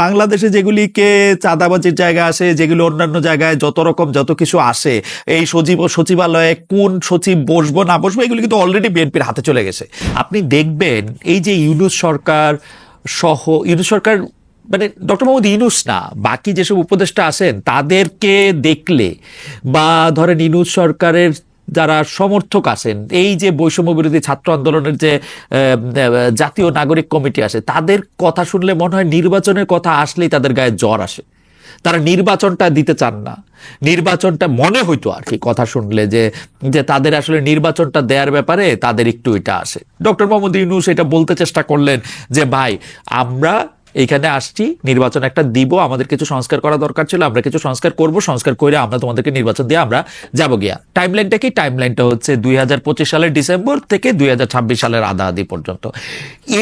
বাংলাদেশে যেগুলিকে চাঁদাবাজির জায়গা আসে, যেগুলো অন্যান্য জায়গায় যত রকম যত কিছু আসে, এই সচিব ও সচিবালয়ে কোন সচিব বসবো না বসবো এগুলি কিন্তু অলরেডি বিএনপির হাতে চলে গেছে। আপনি দেখবেন এই যে ইউনূস সরকার সহ, ইউনূস সরকার মানে ডক্টর মোহাম্মদ ইউনূস না, বাকি যেসব উপদেষ্টা আছেন তাদেরকে দেখলে, বা ধরেন ইউনূস সরকারের যারা সমর্থক আছেন, এই যে বৈষম্য বিরোধী ছাত্র আন্দোলনের যে জাতীয় নাগরিক কমিটি আছে, তাদের কথা শুনলে মনে হয় নির্বাচনের কথা আসলেই তাদের গায়ে জ্বর আসে। তারা নির্বাচনটা দিতে চান না। নির্বাচনটা মনে হইতো আর কি কথা শুনলে যে যে তাদের আসলে নির্বাচনটা দেওয়ার ব্যাপারে তাদের একটু এটা আসে। ডক্টর মোহাম্মদ ইউনূস এটা বলতে চেষ্টা করলেন যে ভাই, আমরা এইখানে আসছি, নির্বাচন একটা দিব, আমাদের কিছু সংস্কার করা দরকার ছিল, আমরা কিছু সংস্কার করব, সংস্কার করে আমরা তোমাদেরকে নির্বাচন দিয়ে আমরা যাবো গিয়া। টাইমলাইনটা কি? টাইমলাইনটা হচ্ছে 2025 সালের ডিসেম্বর থেকে 2026 সালের আধা পর্যন্ত।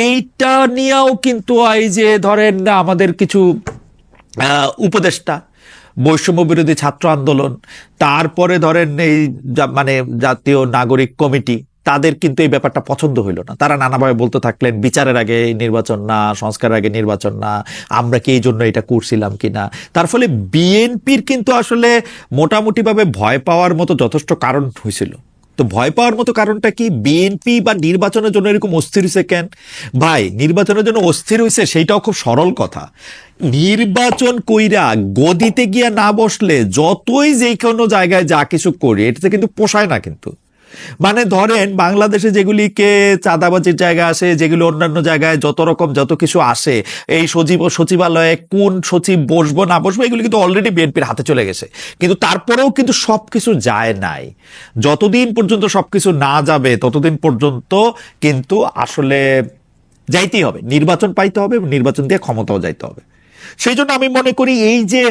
এইটা নিয়েও কিন্তু এই যে ধরেন আমাদের কিছু উপদেষ্টা, বৈষম্য বিরোধী ছাত্র আন্দোলন, তারপরে ধরেন এই মানে জাতীয় নাগরিক কমিটি, তাদের কিন্তু এই ব্যাপারটা পছন্দ হইল না। তারা নানাভাবে বলতে থাকলেন বিচারের আগে নির্বাচন না, সংস্কারের আগে নির্বাচন না, আমরা কি এই জন্য এটা করছিলাম কিনা। তার ফলে বিএনপির কিন্তু আসলে মোটামুটিভাবে ভয় পাওয়ার মতো যথেষ্ট কারণ হয়েছিল। তো ভয় পাওয়ার মতো কারণটা কি? বিএনপি বা নির্বাচনের জন্য এরকম অস্থির হয়েছে কেন? ভাই, নির্বাচনের জন্য অস্থির হয়েছে সেইটাও খুব সরল কথা। নির্বাচন কইরা গদিতে গিয়া না বসলে যতই যে কোনো জায়গায় যা কিছু করি, এটাতে কিন্তু পোষায় না। কিন্তু মানে ধরেন বাংলাদেশে যেগুলিকে চাঁদাবাজির জায়গা আসে, যেগুলো অন্যান্য জায়গায় যত রকম যত কিছু আসে, এই সচিব ও সচিবালয়ে কোন সচিব বসবো না বসবো এগুলি কিন্তু অলরেডি বিএনপির হাতে চলে গেছে। কিন্তু তারপরেও কিন্তু সবকিছু যায় নাই। যতদিন পর্যন্ত সবকিছু না যাবে ততদিন পর্যন্ত কিন্তু আসলে যাইতেই হবে, নির্বাচন পাইতে হবে, নির্বাচন দিয়ে ক্ষমতাও যাইতে হবে। সেই জন্য আমি মনে করি এই যে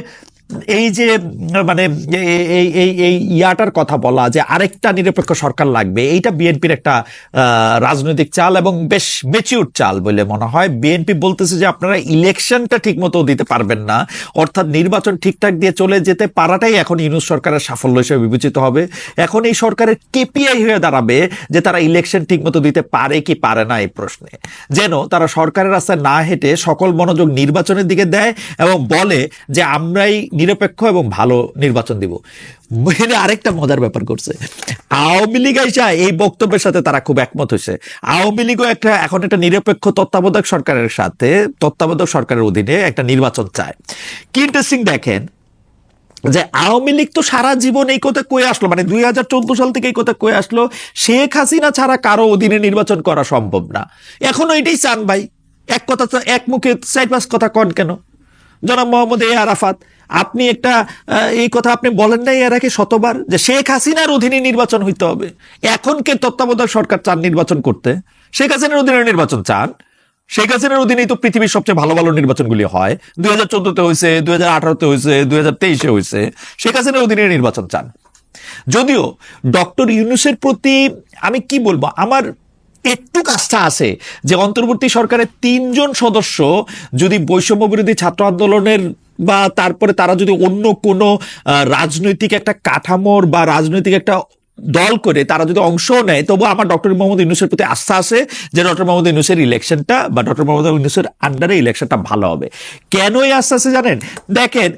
মানে এই ইয়াটার কথা বলা যে আরেকটা নিরপেক্ষ সরকার লাগবে, এইটা বিএনপির একটা রাজনৈতিক চাল এবং বেশ ম্যাচিউর চাল বলে মনে হয়। বিএনপি বলতেছে যে আপনারা ইলেকশনটা ঠিক মতো দিতে পারবেন না, অর্থাৎ নির্বাচন ঠিকঠাক দিয়ে চলে যেতে পারাটাই এখন ইউনূস সরকারের সাফল্য হিসেবে বিবেচিত হবে। এখন এই সরকারের কেপিআই হয়ে দাঁড়াবে যে তারা ইলেকশন ঠিক মতো দিতে পারে কি পারে না এই প্রশ্নে, যেন তারা সরকারের রাস্তায় না হেঁটে সকল মনোযোগ নির্বাচনের দিকে দেয় এবং বলে যে আমরাই নিরপেক্ষ এবং ভালো নির্বাচন দিব। আরেকটা মজার ব্যাপার করছে, আওয়ামী লীগ আইসা এই বক্তব্যের সাথে তারা খুব একমত হয়েছে। আওয়ামী লীগও এখন একটা নিরপেক্ষ তত্ত্বাবধায়ক সরকারের সাথে, তত্ত্বাবধায়ক সরকারের অধীনে একটা নির্বাচন চায়। কি ইন্টারেস্টিং দেখেন যে আওয়ামী লীগ তো সারা জীবন এই কথা কয়ে আসলো, মানে 2014 সাল থেকে এই কথা কয়ে আসলো শেখ হাসিনা ছাড়া কারো অধীনে নির্বাচন করা সম্ভব না। এখনো এটাই চান ভাই, এক কথা এক মুখে 4-5 কথা কন কেন? জনাব মোহাম্মদ আরাফাত, আপনি একটা এই কথা আপনি বলেন নাই এর আগে শতবার যে শেখ হাসিনার অধীনে নির্বাচন হইতে হবে? এখন কে তত্ত্বাবধায়ক সরকার চান নির্বাচন করতে? শেখ হাসিনার অধীনে নির্বাচন চান? শেখ হাসিনার অধীনেই তো পৃথিবীর সবচেয়ে ভালো ভালো নির্বাচনগুলি হয়। 2014-তে হয়েছে, 2018-তে হয়েছে, 2023-এ হয়েছে। শেখ হাসিনার অধীনে নির্বাচন চান। যদিও ডক্টর ইউনূসের প্রতি আমি কি বলবো, আমার একটু আস্থা আছে যে অন্তর্বর্তী সরকারের 3 জন সদস্য যদি বৈষম্য বিরোধী ছাত্র আন্দোলনের বা তারপরে তারা যদি অন্য কোনো রাজনৈতিক একটা কাঠামোর বা রাজনৈতিক একটা দল করে তারা যদি অংশ নেয়, তবু আমার ডক্টর মোহাম্মদ ইউনূসের প্রতি আস্থা আছে যে ডক্টর মোহাম্মদ ইউনূসের ইলেকশনটা বা ডক্টর মোহাম্মদ ইউনূসের আন্ডারে ইলেকশনটা ভালো হবে। কেন এই আস্থা আছে জানেন? দেখেন,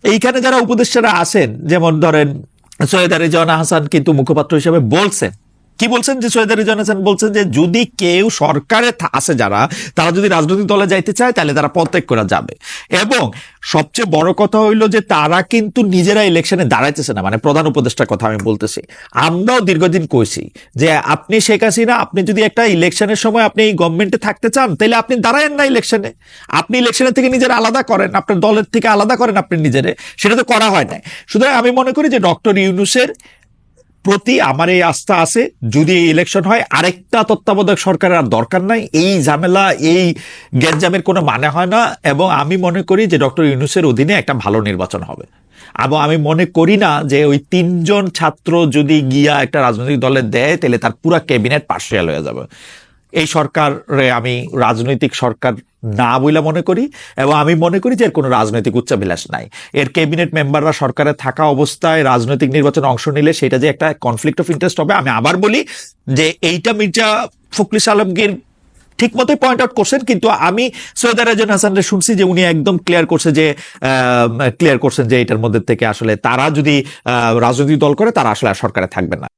এইখানে যারা উপদেষ্টারা আছেন, যেমন ধরেন সৈয়দা রেজওয়ানা হাসান কিন্তু মুখপাত্র হিসেবে বলছেন, কি বলছেন যে সৈয়দা রেজওয়ানা হাসান বলছেন যে যদি কেউ সরকারে আছে যারা, তারা যদি রাজনৈতিক দলে যাইতে চায় তাহলে তারা পদত্যাগ করা যাবে। এবং সবচেয়ে বড় কথা হইলো যে তারা কিন্তু নিজেরা ইলেকশনে দাঁড়াইতেছে না, মানে প্রধান উপদেষ্টার কথা আমি বলতেছি। আমরাও দীর্ঘদিন কইছি যে আপনি শেখ হাসিনা, আপনি যদি একটা ইলেকশনের সময় আপনি এই গভর্নমেন্টে থাকতে চান তাহলে আপনি দাঁড়ায়েন না ইলেকশনে, আপনি ইলেকশনের থেকে নিজের আলাদা করেন, আপনার দলের থেকে আলাদা করেন আপনি নিজেরে, সেটা তো করা হয় না। সুতরাং আমি মনে করি যে ডক্টর ইউনূসের প্রতি আমার এই আস্থা আছে, যদি এই ইলেকশন হয় আরেকটা তত্ত্বাবধায়ক সরকারের আর দরকার নাই, এই ঝামেলা এই গ্যাঞ্জামের কোনো মানে হয় না। এবং আমি মনে করি যে ডক্টর ইউনূসের অধীনে একটা ভালো নির্বাচন হবে। এবং আমি মনে করি না যে ওই 3 জন ছাত্র যদি গিয়া একটা রাজনৈতিক দলে দেয় তাহলে তার পুরো ক্যাবিনেট পার্সিয়াল হয়ে যাবে। এই সরকারে আমি রাজনৈতিক সরকার না বলে মনে করি, এবং আমি মনে করি যে এর কোনো রাজনৈতিক উচ্চাভিলাষ নাই। এর ক্যাবিনেট মেম্বাররা সরকারে থাকা অবস্থায় রাজনৈতিক নির্বাচনে অংশ নিলে সেটা যে একটা কনফ্লিক্ট অফ ইন্টারেস্ট হবে। আমি আবার বলি যে এইটা মির্জা ফখরুল আলমগীর ঠিক মতোই পয়েন্ট আউট করছেন, কিন্তু আমি সৈয়দ রাজন হাসানরে শুনছি যে উনি একদম ক্লিয়ার করছেন যে এটার মধ্যে থেকে আসলে তারা যদি রাজনৈতিক দল করে তারা আসলে আর সরকারে থাকবে না।